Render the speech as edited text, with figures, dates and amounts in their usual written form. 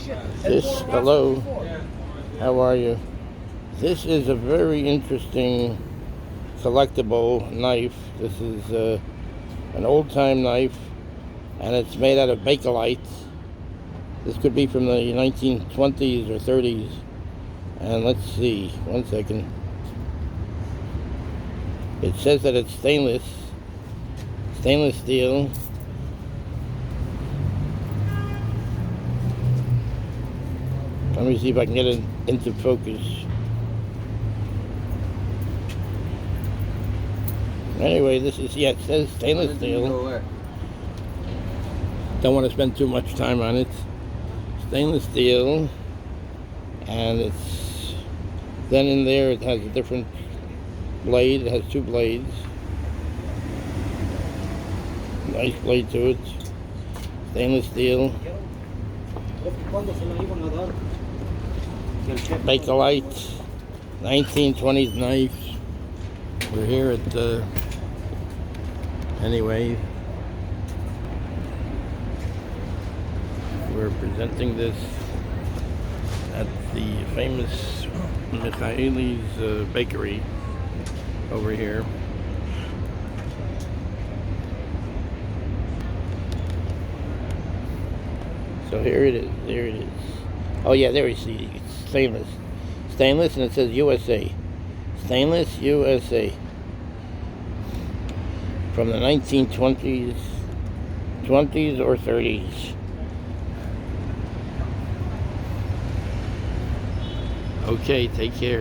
Hello, how are you? This is a very interesting collectible knife. This is an old-time knife, and it's made out of Bakelite. This could be from the 1920s or 30s. And let's see, one second. It says that it's stainless steel. Let me see if I can get it into focus. Anyway, this is, it says stainless steel. Don't want to spend too much time on it. Stainless steel. And it's, then in there it has a different blade. It has two blades. Nice blade to it. Stainless steel. Bakelite. 1920s knives. We're here at anyway, we're presenting this at the famous Michaeli's bakery over here. So here it is. There it is. Oh yeah, there you see. It's stainless. Stainless, and it says USA. Stainless USA. From the 1920s, 20s or 30s. Okay, take care.